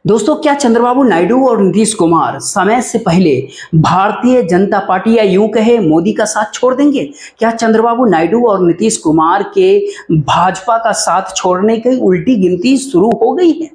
दोस्तों, क्या चंद्रबाबू नायडू और नीतीश कुमार समय से पहले भारतीय जनता पार्टी या यूं कहे मोदी का साथ छोड़ देंगे? क्या चंद्रबाबू नायडू और नीतीश कुमार के भाजपा का साथ छोड़ने की उल्टी गिनती शुरू हो गई है?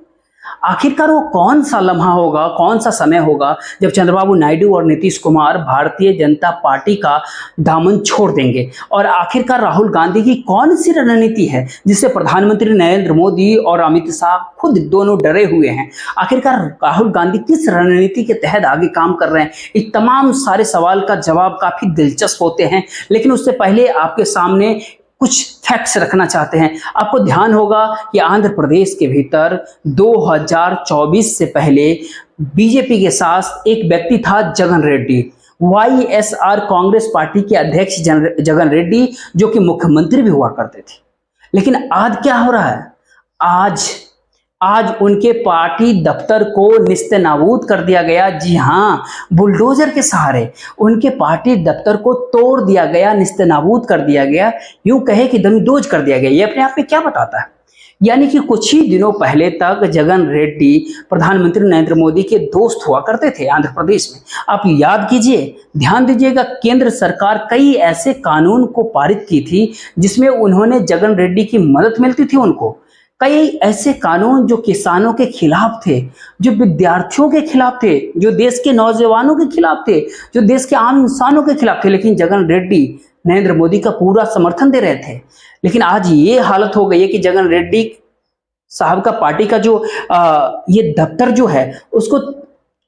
आखिरकार वो कौन सा लम्हा होगा, कौन सा समय होगा जब चंद्रबाबू नायडू और नीतीश कुमार भारतीय जनता पार्टी का दामन छोड़ देंगे? और आखिरकार राहुल गांधी की कौन सी रणनीति है जिससे प्रधानमंत्री नरेंद्र मोदी और अमित शाह खुद दोनों डरे हुए हैं? आखिरकार राहुल गांधी किस रणनीति के तहत आगे काम कर रहे हैं? ये तमाम सारे सवाल का जवाब काफी दिलचस्प होते हैं, लेकिन उससे पहले आपके सामने कुछ फैक्ट्स रखना चाहते हैं। आपको ध्यान होगा कि आंध्र प्रदेश के भीतर 2024 से पहले बीजेपी के साथ एक व्यक्ति था, जगन रेड्डी। वाईएसआर कांग्रेस पार्टी के अध्यक्ष जगन रेड्डी, जो कि मुख्यमंत्री भी हुआ करते थे। लेकिन आज क्या हो रहा है? आज उनके पार्टी दफ्तर को निस्ते-नाबूद कर दिया गया। जी हाँ, बुलडोजर के सहारे उनके पार्टी दफ्तर को तोड़ दिया गया, निस्ते-नाबूद कर दिया गया, यूं कहे कि दमिडोज कर दिया गया। ये अपने आप में क्या बताता है? यानी कि कुछ ही दिनों पहले तक जगन रेड्डी प्रधानमंत्री नरेंद्र मोदी के दोस्त हुआ करते थे आंध्र प्रदेश में। आप याद कीजिए, ध्यान दीजिएगा, केंद्र सरकार कई ऐसे कानून को पारित की थी जिसमें उन्होंने जगन रेड्डी की मदद मिलती थी उनको। कई ऐसे कानून जो किसानों के खिलाफ थे, जो विद्यार्थियों के खिलाफ थे, जो देश के नौजवानों के खिलाफ थे, जो देश के आम इंसानों के खिलाफ थे, लेकिन जगन रेड्डी नरेंद्र मोदी का पूरा समर्थन दे रहे थे। लेकिन आज ये हालत हो गई है कि जगन रेड्डी साहब का पार्टी का जो ये दफ्तर जो है उसको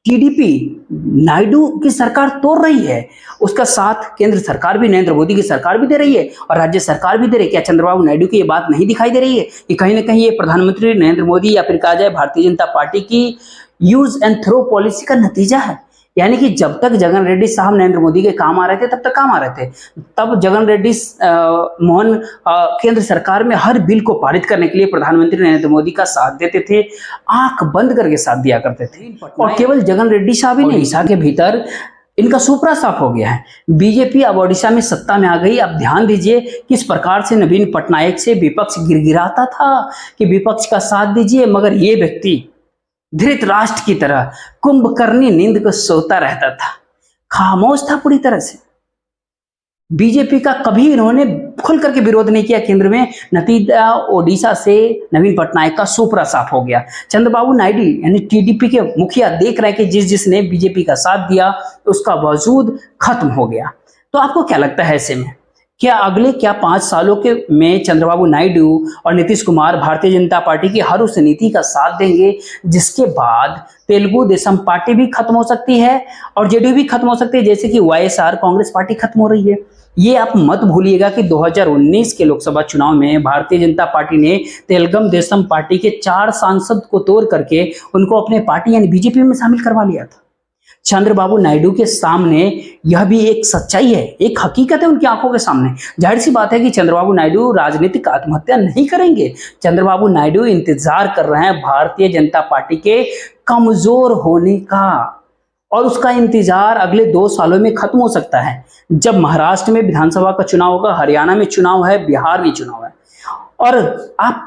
टीडीपी नायडू की सरकार तोड़ रही है। उसका साथ केंद्र सरकार भी, नरेंद्र मोदी की सरकार भी दे रही है और राज्य सरकार भी दे रही है। क्या चंद्रबाबू नायडू की ये बात नहीं दिखाई दे रही है कि कहीं ना कहीं ये प्रधानमंत्री नरेंद्र मोदी या फिर कहा जाए भारतीय जनता पार्टी की यूज एंड थ्रो पॉलिसी का नतीजा है? यानी कि जब तक जगन रेड्डी साहब नरेंद्र मोदी के काम आ रहे थे तब तक काम आ रहे थे। तब जगन रेड्डी मोहन केंद्र सरकार में हर बिल को पारित करने के लिए प्रधानमंत्री नरेंद्र मोदी का साथ देते थे, आंख बंद करके साथ दिया करते थे। और केवल जगन रेड्डी साहब ही नहीं, ओडिशा के भीतर इनका सुपड़ा साफ हो गया है। बीजेपी अब ओडिशा में सत्ता में आ गई। अब ध्यान दीजिए किस प्रकार से नवीन पटनायक से विपक्ष गिड़गिड़ाता था कि विपक्ष का साथ दीजिए, मगर ये व्यक्ति धृतराष्ट्र की तरह कुंभकर्णी नींद को सोता रहता था, खामोश था पूरी तरह से। बीजेपी का कभी इन्होंने खुल करके विरोध नहीं किया केंद्र में। नतीजा ओडिशा से नवीन पटनायक का सुपड़ा साफ हो गया। चंद्रबाबू नायडू यानी टीडीपी के मुखिया देख रहे हैं कि जिसने बीजेपी का साथ दिया उसका वजूद खत्म हो गया। तो आपको क्या लगता है ऐसे में? क्या अगले 5 सालों के में चंद्रबाबू नायडू और नीतीश कुमार भारतीय जनता पार्टी की हर उस नीति का साथ देंगे जिसके बाद तेलुगु देशम पार्टी भी खत्म हो सकती है और जेडीयू भी खत्म हो सकती है, जैसे कि वाईएसआर कांग्रेस पार्टी खत्म हो रही है? ये आप मत भूलिएगा कि 2019 के लोकसभा चुनाव में भारतीय जनता पार्टी ने तेलुगु देशम पार्टी के 4 सांसद को तोड़ करके उनको अपने पार्टी यानी बीजेपी में शामिल करवा लिया था। चंद्रबाबू नायडू के सामने यह भी एक सच्चाई है, एक हकीकत है उनकी आंखों के सामने। जाहिर सी बात है कि चंद्रबाबू नायडू राजनीतिक आत्महत्या नहीं करेंगे। चंद्रबाबू नायडू इंतजार कर रहे हैं भारतीय जनता पार्टी के कमजोर होने का, और उसका इंतजार अगले 2 सालों में खत्म हो सकता है, जब महाराष्ट्र में विधानसभा का चुनाव होगा, हरियाणा में चुनाव है, बिहार में चुनाव है। और आप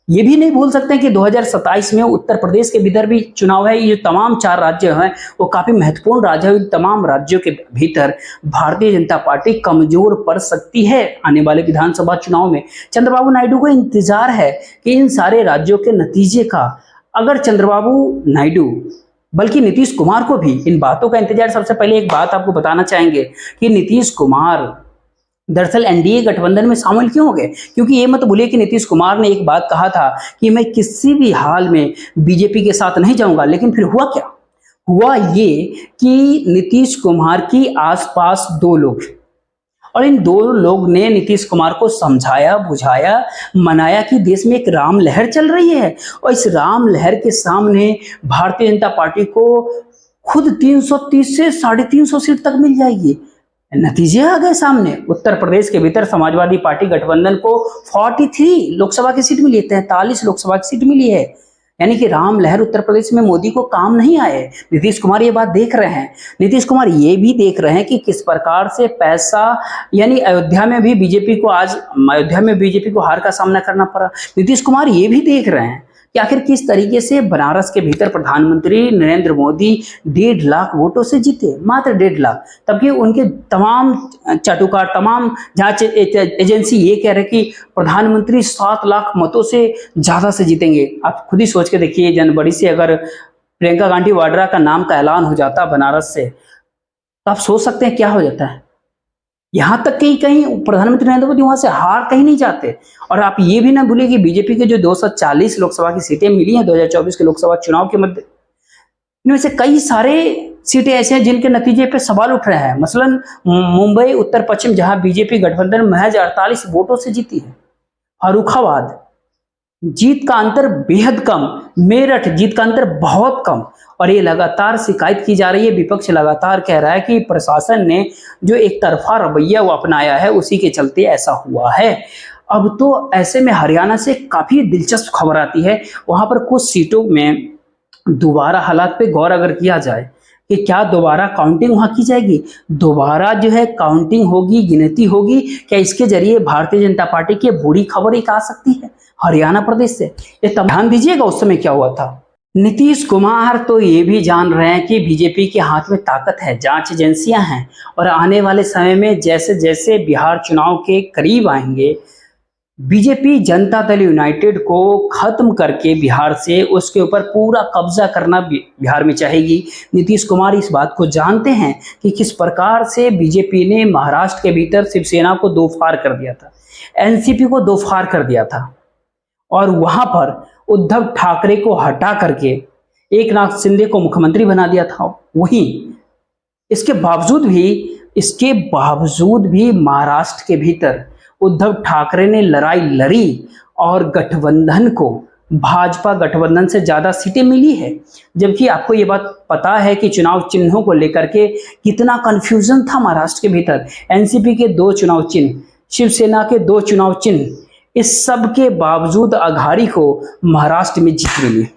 ये भी नहीं भूल सकते हैं कि 2027 में उत्तर प्रदेश के भीतर भी चुनाव है। ये तमाम 4 राज्य हैं वो काफी महत्वपूर्ण राज्य है। तमाम राज्यों के भीतर भारतीय जनता पार्टी कमजोर पड़ सकती है आने वाले विधानसभा चुनाव में। चंद्रबाबू नायडू को इंतजार है कि इन सारे राज्यों के नतीजे का, अगर चंद्रबाबू नायडू बल्कि नीतीश कुमार को भी इन बातों का इंतजार। सबसे पहले एक बात आपको बताना चाहेंगे कि नीतीश कुमार दरअसल एनडीए गठबंधन में शामिल क्यों हो गए? क्योंकि ये मत भूलिए कि नीतीश कुमार ने एक बात कहा था कि मैं किसी भी हाल में बीजेपी के साथ नहीं जाऊंगा। लेकिन फिर हुआ क्या? हुआ ये कि नीतीश कुमार की आसपास 2 लोग, और इन 2 लोग ने नीतीश कुमार को समझाया, बुझाया, मनाया कि देश में एक राम लहर चल रही है और इस राम लहर के सामने भारतीय जनता पार्टी को खुद 330 से 350 सीट तक मिल जाएगी। नतीजे आ गए सामने। उत्तर प्रदेश के भीतर समाजवादी पार्टी गठबंधन को 43 लोकसभा की सीट मिली है, 43 लोकसभा की सीट मिली है। यानी कि राम लहर उत्तर प्रदेश में मोदी को काम नहीं आए। नीतीश कुमार ये बात देख रहे हैं। नीतीश कुमार ये भी देख रहे हैं कि किस प्रकार से पैसा, यानी अयोध्या में भी बीजेपी को हार का सामना करना पड़ा। नीतीश कुमार ये भी देख रहे हैं कि आखिर किस तरीके से बनारस के भीतर प्रधानमंत्री नरेंद्र मोदी 1.5 लाख वोटों से जीते, मात्र 1.5 लाख। तबकि उनके तमाम चाटुकार, तमाम जांच एजेंसी ये कह रहे कि प्रधानमंत्री 7 लाख मतों से ज्यादा से जीतेंगे। आप खुद ही सोच के देखिए, जनवरी से अगर प्रियंका गांधी वाड्रा का नाम का ऐलान हो जाता बनारस से, तो आप सोच सकते हैं क्या हो जाता है। यहां तक कहीं कहीं प्रधानमंत्री नरेंद्र मोदी वहां से हार कहीं नहीं जाते। और आप ये भी ना भूलिए कि बीजेपी के जो 240 लोकसभा की सीटें मिली हैं 2024 के लोकसभा चुनाव के मध्य, इनमें से कई सारे सीटें ऐसे हैं जिनके नतीजे पे सवाल उठ रहे हैं। मसलन मुंबई उत्तर पश्चिम, जहां बीजेपी गठबंधन महज 48 वोटों से जीती है। फर्रुखाबाद जीत का अंतर बेहद कम, मेरठ जीत का अंतर बहुत कम। और ये लगातार शिकायत की जा रही है, विपक्ष लगातार कह रहा है कि प्रशासन ने जो एक तरफा रवैया वो अपनाया है उसी के चलते ऐसा हुआ है। अब तो ऐसे में हरियाणा से काफी दिलचस्प खबर आती है। वहां पर कुछ सीटों में दोबारा हालात पे गौर अगर किया जाए कि क्या दोबारा काउंटिंग वहां की जाएगी, दोबारा जो है काउंटिंग होगी, गिनती होगी, क्या इसके जरिए भारतीय जनता पार्टी की बुरी खबर एक आ सकती है हरियाणा प्रदेश से। ये ध्यान दीजिएगा उस समय क्या हुआ था। नीतीश कुमार तो ये भी जान रहे हैं कि बीजेपी के हाथ में ताकत है, जांच एजेंसियां हैं, और आने वाले समय में जैसे जैसे बिहार चुनाव के करीब आएंगे, बीजेपी जनता दल यूनाइटेड को खत्म करके बिहार से उसके ऊपर पूरा कब्जा करना बिहार में चाहेगी। नीतीश कुमार इस बात को जानते हैं कि किस प्रकार से बीजेपी ने महाराष्ट्र के भीतर शिवसेना को दो फाड़ कर दिया था, एनसीपी को दो फाड़ कर दिया था, और वहां पर उद्धव ठाकरे को हटा करके एकनाथ शिंदे को मुख्यमंत्री बना दिया था। वहीं इसके बावजूद भी महाराष्ट्र के भीतर उद्धव ठाकरे ने लड़ाई लड़ी और गठबंधन को, भाजपा गठबंधन से ज्यादा सीटें मिली है। जबकि आपको ये बात पता है कि चुनाव चिन्हों को लेकर के कितना कंफ्यूजन था महाराष्ट्र के भीतर। एनसीपी के 2 चुनाव चिन्ह, शिवसेना के 2 चुनाव चिन्ह, इस सब के बावजूद अघाड़ी को महाराष्ट्र में जीत मिली।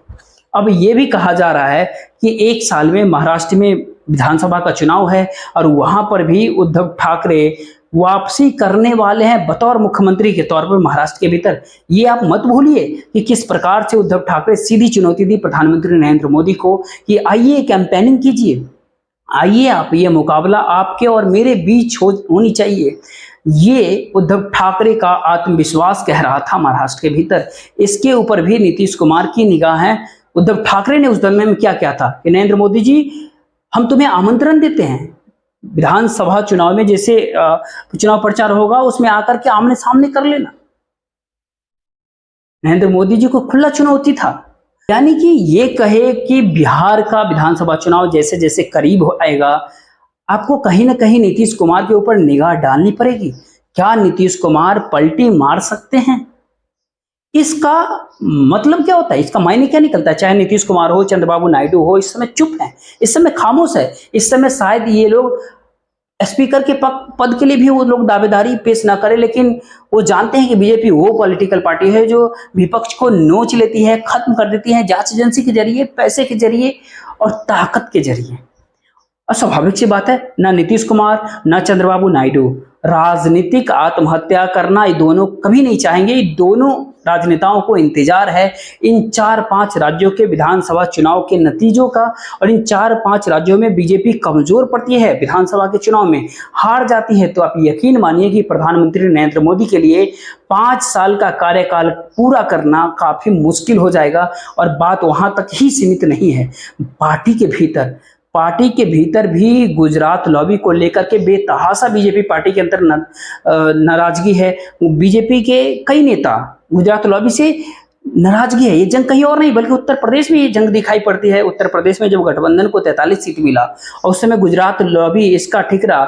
अब ये भी कहा जा रहा है कि 1 साल में महाराष्ट्र में विधानसभा का चुनाव है और वहां पर भी उद्धव ठाकरे वापसी करने वाले हैं बतौर मुख्यमंत्री के तौर पर महाराष्ट्र के भीतर। ये आप मत भूलिए कि किस प्रकार से उद्धव ठाकरे सीधी चुनौती दी प्रधानमंत्री नरेंद्र मोदी को कि आइए कैंपेनिंग कीजिए, आइए आप, ये मुकाबला आपके और मेरे बीच होनी चाहिए। ये उद्धव ठाकरे का आत्मविश्वास कह रहा था महाराष्ट्र के भीतर। इसके ऊपर भी नीतीश कुमार की निगाह है। उद्धव ठाकरे ने उस दौरान में क्या किया था कि नरेंद्र मोदी जी, हम तुम्हें आमंत्रण देते हैं विधानसभा चुनाव में, जैसे चुनाव प्रचार होगा उसमें आकर के आमने सामने कर लेना। नरेंद्र मोदी जी को खुला चुनौती था। यानी कि ये कहे कि बिहार का विधानसभा चुनाव जैसे जैसे करीब आएगा, आपको कहीं ना कहीं नीतीश कुमार के ऊपर निगाह डालनी पड़ेगी। क्या नीतीश कुमार पलटी मार सकते हैं? इसका मतलब क्या होता है, इसका मायने क्या निकलता है? चाहे नीतीश कुमार हो, चंद्रबाबू नायडू हो, इस समय चुप है, इस समय खामोश है। इस समय शायद ये लोग स्पीकर के पद के लिए भी वो लोग दावेदारी पेश ना करें, लेकिन वो जानते हैं कि बीजेपी वो पॉलिटिकल पार्टी है जो विपक्ष को नोच लेती है, खत्म कर देती है, जांच एजेंसी के जरिए, पैसे के जरिए और ताकत के जरिए। और स्वाभाविक सी बात है, ना नीतीश कुमार ना चंद्रबाबू नायडू राजनीतिक आत्महत्या करना, ये दोनों कभी नहीं चाहेंगे। ये दोनों राजनेताओं को इंतजार है इन 4-5 राज्यों के विधानसभा चुनाव के नतीजों का। और इन 4-5 राज्यों में बीजेपी कमजोर पड़ती है, विधानसभा के चुनाव में हार जाती है, तो आप यकीन मानिए कि प्रधानमंत्री नरेंद्र मोदी के लिए 5 साल का कार्यकाल पूरा करना काफी मुश्किल हो जाएगा। और बात वहां तक ही सीमित नहीं है, पार्टी के भीतर भी गुजरात लॉबी को लेकर के बेतहासा बीजेपी पार्टी के अंदर नाराजगी है। बीजेपी के कई नेता गुजरात लॉबी से नाराजगी है। ये जंग कहीं और नहीं बल्कि उत्तर प्रदेश में ये जंग दिखाई पड़ती है। उत्तर प्रदेश में जब गठबंधन को 43 सीट मिला और उस समय गुजरात लॉबी इसका ठिकरा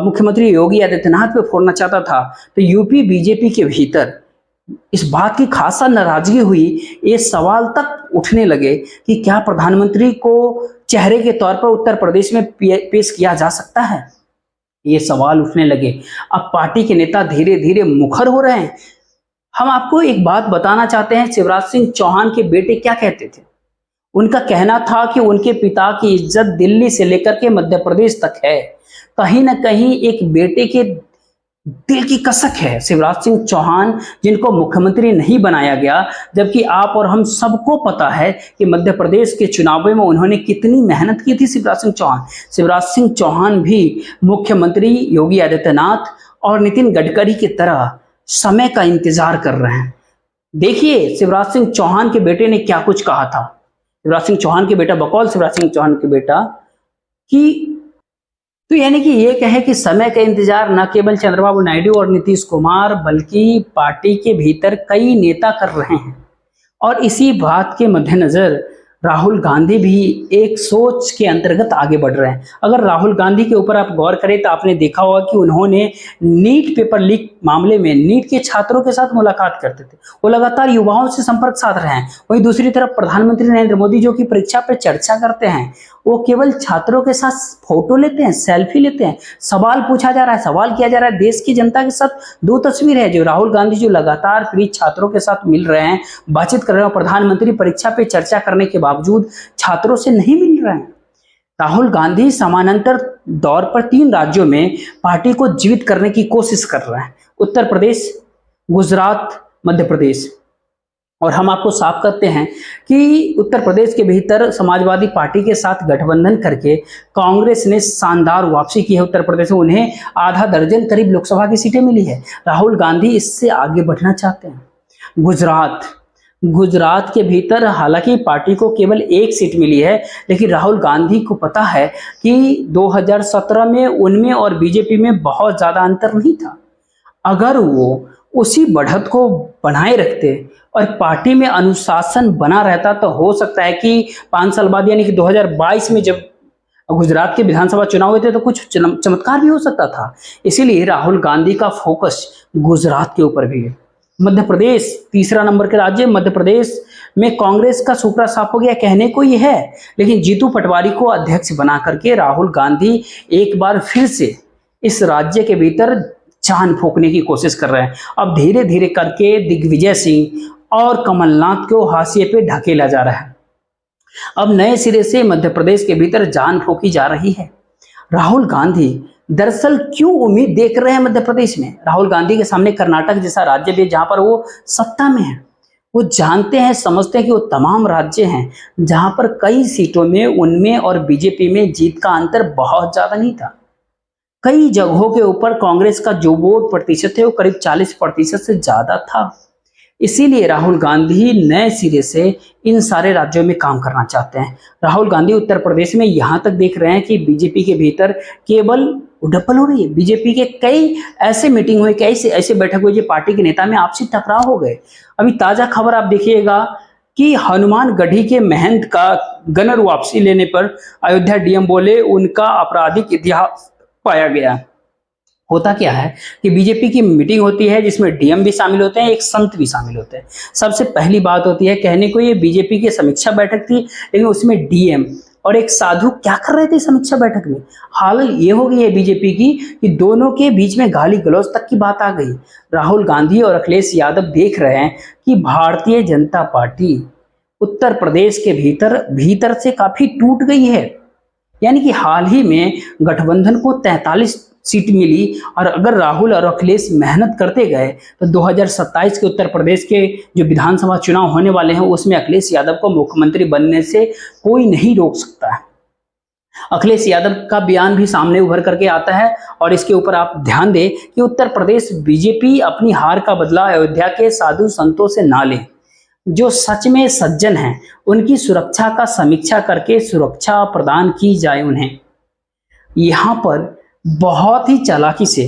मुख्यमंत्री योगी आदित्यनाथ पे फोड़ना चाहता था, तो यूपी बीजेपी के भीतर इस बात की खासा नाराजगी हुई, ये सवाल तक उठने लगे कि क्या प्रधानमंत्री को चेहरे के तौर पर उत्तर प्रदेश में पेश किया जा सकता है। ये सवाल उठने लगे। अब पार्टी के नेता धीरे धीरे मुखर हो रहे हैं। हम आपको एक बात बताना चाहते हैं, शिवराज सिंह चौहान के बेटे क्या कहते थे। उनका कहना था कि उनके पिता की इज्जत दिल्ली से लेकर के मध्य प्रदेश तक है। कहीं ना कहीं एक बेटे के दिल की कसक है शिवराज सिंह चौहान, जिनको मुख्यमंत्री नहीं बनाया गया, जबकि आप और हम सबको पता है कि मध्य प्रदेश के चुनावों में उन्होंने कितनी मेहनत की थी। शिवराज सिंह चौहान भी मुख्यमंत्री योगी आदित्यनाथ और नितिन गडकरी की तरह समय का इंतजार कर रहे हैं। देखिए शिवराज सिंह चौहान के बेटे ने क्या कुछ कहा था। शिवराज सिंह चौहान के बेटा, बकौल शिवराज सिंह चौहान के बेटा, कि तो यानी कि ये कहे कि समय का इंतजार न केवल चंद्रबाबू नायडू और नीतीश कुमार बल्कि पार्टी के भीतर कई नेता कर रहे हैं। और इसी बात के मद्देनजर राहुल गांधी भी एक सोच के अंतर्गत आगे बढ़ रहे हैं। अगर राहुल गांधी के ऊपर आप गौर करें तो आपने देखा होगा कि उन्होंने नीट पेपर लीक मामले में नीट के छात्रों के साथ मुलाकात करते थे, वो लगातार युवाओं से संपर्क साध रहे हैं। वहीं दूसरी तरफ प्रधानमंत्री नरेंद्र मोदी जो कि परीक्षा पर चर्चा करते हैं, वो केवल छात्रों के साथ फोटो लेते हैं, सेल्फी लेते हैं, सवाल पूछा जा रहा है, सवाल किया जा रहा है। देश की जनता के साथ दो तस्वीर है, जो राहुल गांधी जो लगातार पीड़ित छात्रों के साथ मिल रहे हैं, बातचीत कर रहे हैं, प्रधानमंत्री परीक्षा पे चर्चा करने के बावजूद छात्रों से नहीं मिल रहे हैं। राहुल गांधी समानांतर दौर पर 3 राज्यों में पार्टी को जीवित करने की कोशिश कर रहे हैं, उत्तर प्रदेश, गुजरात, मध्य प्रदेश। और हम आपको साफ करते हैं कि उत्तर प्रदेश के भीतर समाजवादी पार्टी के साथ गठबंधन करके कांग्रेस ने शानदार वापसी की है। उत्तर प्रदेश में उन्हें आधा दर्जन करीब लोकसभा की सीटें मिली है। राहुल गांधी इससे आगे बढ़ना चाहते हैं। गुजरात के भीतर हालांकि पार्टी को केवल 1 सीट मिली है, लेकिन राहुल गांधी को पता है कि 2017 में उनमें और बीजेपी में बहुत ज्यादा अंतर नहीं था। अगर वो उसी बढ़त को बनाए रखते और पार्टी में अनुशासन बना रहता तो हो सकता है कि 5 साल बाद यानी कि 2022 में जब गुजरात के विधानसभा चुनाव हुए थे तो कुछ चमत्कार भी हो सकता था। इसीलिए राहुल गांधी का फोकस गुजरात के ऊपर भी है। मध्य प्रदेश तीसरा नंबर के राज्य, मध्य प्रदेश में कांग्रेस का सुपड़ा साफ हो गया कहने को ही है, लेकिन जीतू पटवारी को अध्यक्ष बना करके राहुल गांधी एक बार फिर से इस राज्य के भीतर जान फूंकने की कोशिश कर रहे हैं। अब धीरे धीरे करके दिग्विजय सिंह और कमलनाथ को हाशिए पे ढकेला जा रहा है। अब नए सिरे से मध्य प्रदेश के भीतर जान फूंकी जा रही है। राहुल गांधी दरअसल क्यों उम्मीद देख रहे हैं मध्य प्रदेश में? राहुल गांधी के सामने कर्नाटक जैसा राज्य भी जहां पर वो सत्ता में है। वो जानते हैं, समझते हैं कि वो तमाम राज्य हैं जहां पर कई सीटों में उनमें और बीजेपी में जीत का अंतर बहुत ज्यादा नहीं था। कई जगहों के ऊपर कांग्रेस का जो वोट प्रतिशत है वो करीब 40% से ज्यादा था। इसीलिए राहुल गांधी नए सिरे से इन सारे राज्यों में काम करना चाहते हैं। राहुल गांधी उत्तर प्रदेश में यहां तक देख रहे हैं कि बीजेपी के भीतर केवल उड़पल हो रही है। बीजेपी के कई ऐसे मीटिंग हुए, कई ऐसे बैठक हुई जो पार्टी के नेता में आपसी टकराव हो गए। अभी ताजा खबर आप देखिएगा कि हनुमानगढ़ी के महंत का गनर वापसी लेने पर अयोध्या डीएम बोले उनका आपराधिक इतिहास पाया गया। होता क्या है कि बीजेपी की मीटिंग होती है जिसमें डीएम भी शामिल होते हैं, एक संत भी शामिल होते हैं। सबसे पहली बात होती है, कहने को ये बीजेपी की समीक्षा बैठक थी, लेकिन उसमें डीएम और एक साधु क्या कर रहे थे समीक्षा बैठक में? हालत ये हो गई है बीजेपी की कि दोनों के बीच में गाली गलौज तक की बात आ गई। राहुल गांधी और अखिलेश यादव देख रहे हैं कि भारतीय जनता पार्टी उत्तर प्रदेश के भीतर से काफी टूट गई है। यानी कि हाल ही में गठबंधन को 43 सीट मिली, और अगर राहुल और अखिलेश मेहनत करते गए तो 2027 के उत्तर प्रदेश के जो विधानसभा चुनाव होने वाले हैं उसमें अखिलेश यादव को मुख्यमंत्री बनने से कोई नहीं रोक सकता है। अखिलेश यादव का बयान भी सामने उभर करके आता है, और इसके ऊपर आप ध्यान दें कि उत्तर प्रदेश बीजेपी अपनी हार का बदला अयोध्या के साधु संतों से ना ले। जो सच में सज्जन हैं उनकी सुरक्षा का समीक्षा करके सुरक्षा प्रदान की जाए उन्हें। यहाँ पर बहुत ही चालाकी से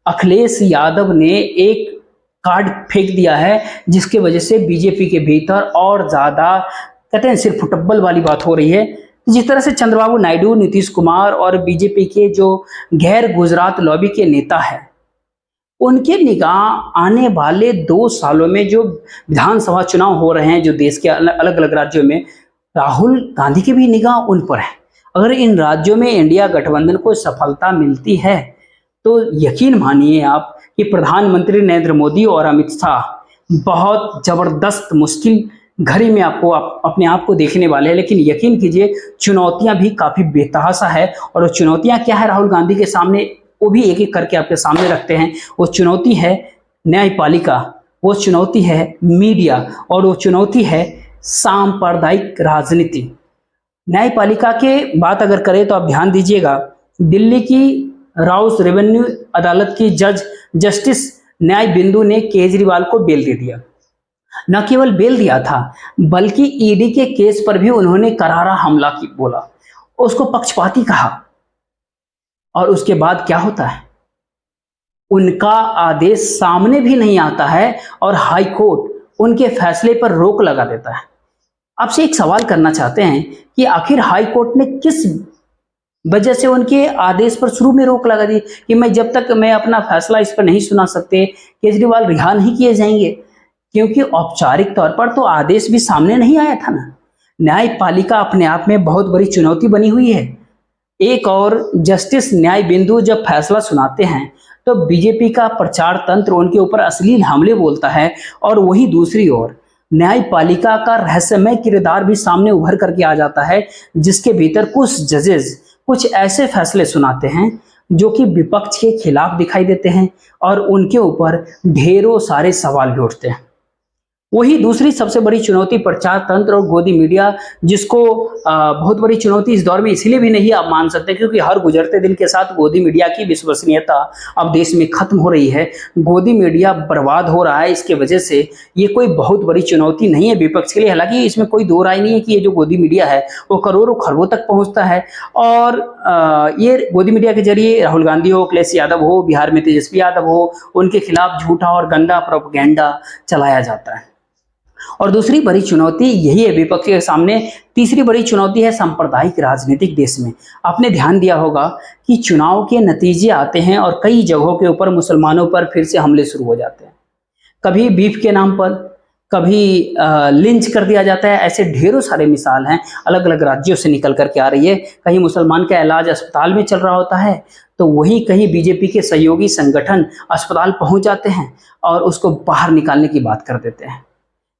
अखिलेश यादव ने एक कार्ड फेंक दिया है, जिसके वजह से बीजेपी के भीतर और ज्यादा कहते हैं सिर्फ फुटबॉल वाली बात हो रही है। जिस तरह से चंद्रबाबू नायडू, नीतीश कुमार और बीजेपी के जो गैर गुजरात लॉबी के नेता हैं, उनके निगाह आने वाले 2 सालों में जो विधानसभा चुनाव हो रहे हैं जो देश के अलग अलग राज्यों में, राहुल गांधी की भी निगाह उन पर है। अगर इन राज्यों में इंडिया गठबंधन को सफलता मिलती है तो यकीन मानिए आप कि प्रधानमंत्री नरेंद्र मोदी और अमित शाह बहुत जबरदस्त मुश्किल घड़ी में अपने आप को देखने वाले हैं। लेकिन यकीन कीजिए चुनौतियां भी काफी बेतहाशा है, और वो चुनौतियां क्या है राहुल गांधी के सामने वो भी एक एक करके आपके सामने रखते हैं। वो चुनौती है न्यायपालिका, वो चुनौती है मीडिया, और वो चुनौती है सांप्रदायिक राजनीति। न्यायपालिका के बात अगर करें तो आप ध्यान दीजिएगा, दिल्ली की राउस रेवेन्यू अदालत की जज जस्टिस न्याय बिंदु ने केजरीवाल को बेल दे दिया। न केवल बेल दिया था, बल्कि ईडी के केस पर भी उन्होंने करारा हमला की बोला, उसको पक्षपाती कहा। और उसके बाद क्या होता है, उनका आदेश सामने भी नहीं आता है और हाई कोर्ट उनके फैसले पर रोक लगा देता है। आपसे एक सवाल करना चाहते हैं कि आखिर हाई कोर्ट ने किस वजह से उनके आदेश पर शुरू में रोक लगा दी कि मैं जब तक मैं अपना फैसला इस पर नहीं सुना सकते केजरीवाल रिहा नहीं किए जाएंगे, क्योंकि औपचारिक तौर पर तो आदेश भी सामने नहीं आया था ना। न्यायपालिका अपने आप में बहुत बड़ी चुनौती बनी हुई है। एक और जस्टिस न्याय बिंदु जब फैसला सुनाते हैं तो बीजेपी का प्रचार तंत्र उनके ऊपर अश्लील हमले बोलता है, और वही दूसरी ओर न्यायपालिका का रहस्यमय किरदार भी सामने उभर करके आ जाता है, जिसके भीतर कुछ जजेस कुछ ऐसे फैसले सुनाते हैं जो कि विपक्ष के खिलाफ दिखाई देते हैं और उनके ऊपर ढेरों सारे सवाल भी उठते हैं। वही दूसरी सबसे बड़ी चुनौती प्रचार तंत्र और गोदी मीडिया, जिसको बहुत बड़ी चुनौती इस दौर में इसलिए भी नहीं आप मान सकते क्योंकि हर गुजरते दिन के साथ गोदी मीडिया की विश्वसनीयता अब देश में खत्म हो रही है। गोदी मीडिया बर्बाद हो रहा है, इसके वजह से ये कोई बहुत बड़ी चुनौती नहीं है विपक्ष के लिए। हालांकि इसमें कोई दो राय नहीं है कि ये जो गोदी मीडिया है वो करोड़ों खरबों तक पहुंचता है, और ये गोदी मीडिया के जरिए राहुल गांधी हो, अखिलेश यादव हो, बिहार में तेजस्वी यादव हो, उनके खिलाफ झूठा और गंदा प्रोपेगेंडा चलाया जाता है। और दूसरी बड़ी चुनौती यही है विपक्ष के सामने। तीसरी बड़ी चुनौती है सांप्रदायिक राजनीतिक देश में। आपने ध्यान दिया होगा कि चुनाव के नतीजे आते हैं और कई जगहों के ऊपर मुसलमानों पर फिर से हमले शुरू हो जाते हैं। कभी बीफ के नाम पर, कभी लिंच कर दिया जाता है। ऐसे ढेरों सारे मिसाल हैं, अलग अलग राज्यों से निकल करके आ रही है। कहीं मुसलमान का इलाज अस्पताल में चल रहा होता है तो वहीं कहीं बीजेपी के सहयोगी संगठन अस्पताल पहुंच जाते हैं और उसको बाहर निकालने की बात कर देते हैं।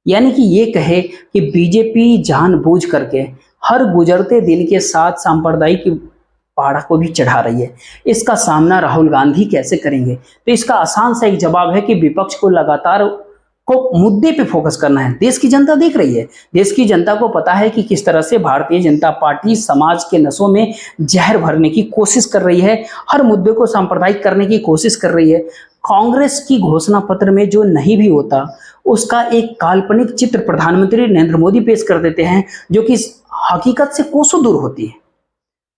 यानी कि ये कहे कि बीजेपी जानबूझ करके हर गुजरते दिन के साथ सांप्रदायिक पहाड़ को भी चढ़ा रही है। इसका सामना राहुल गांधी कैसे करेंगे? तो इसका आसान सा एक जवाब है कि विपक्ष को लगातार को मुद्दे पे फोकस करना है। देश की जनता देख रही है, देश की जनता को पता है कि किस तरह से भारतीय जनता पार्टी समाज के नसों में जहर भरने की कोशिश कर रही है, हर मुद्दे को सांप्रदायिक करने की कोशिश कर रही है। कांग्रेस की घोषणा पत्र में जो नहीं भी होता उसका एक काल्पनिक चित्र प्रधानमंत्री नरेंद्र मोदी पेश कर देते हैं, जो कि हकीकत से कोसों दूर होती है।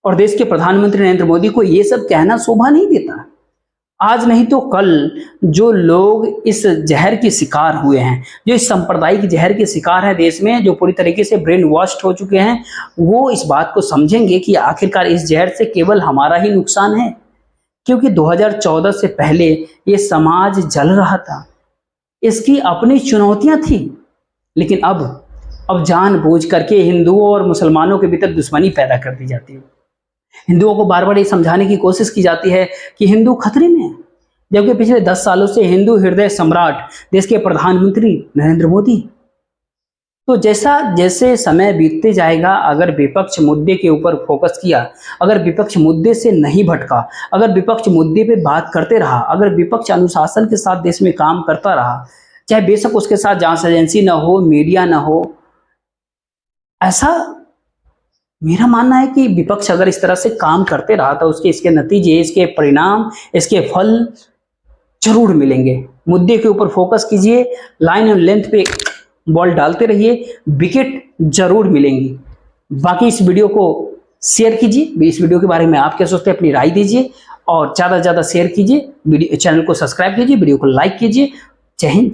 और देश के प्रधानमंत्री नरेंद्र मोदी को यह सब कहना शोभा नहीं देता। आज नहीं तो कल जो लोग इस जहर के शिकार हुए हैं, जो इस सांप्रदायिक जहर के शिकार हैं देश में, जो पूरी तरीके से ब्रेन वॉश्ड हो चुके हैं, वो इस बात को समझेंगे कि आखिरकार इस जहर से केवल हमारा ही नुकसान है। क्योंकि 2014 से पहले ये समाज जल रहा था, इसकी अपनी चुनौतियां थी, लेकिन अब जानबूझ करके हिंदुओं और मुसलमानों के भीतर दुश्मनी पैदा कर दी जाती है। हिंदुओं को बार बार ये समझाने की कोशिश की जाती है कि हिंदू खतरे में है, जबकि पिछले 10 सालों से हिंदू हृदय सम्राट देश के प्रधानमंत्री नरेंद्र मोदी। तो जैसा जैसे समय बीतते जाएगा, अगर विपक्ष मुद्दे के ऊपर फोकस किया, अगर विपक्ष मुद्दे से नहीं भटका, अगर विपक्ष मुद्दे पे बात करते रहा, अगर विपक्ष अनुशासन के साथ देश में काम करता रहा, चाहे बेशक उसके साथ जांच एजेंसी ना हो, मीडिया ना हो, ऐसा मेरा मानना है कि विपक्ष अगर इस तरह से काम करते रहा तो इसके नतीजे, इसके परिणाम, इसके फल जरूर मिलेंगे। मुद्दे के ऊपर फोकस कीजिए, लाइन और लेंथ पे बॉल डालते रहिए, विकेट जरूर मिलेंगी। बाकी इस वीडियो को शेयर कीजिए, इस वीडियो के बारे में आप क्या सोचते हैं अपनी राय दीजिए, और ज़्यादा से ज़्यादा शेयर कीजिए, वीडियो चैनल को सब्सक्राइब कीजिए, वीडियो को लाइक कीजिए। जय हिंद।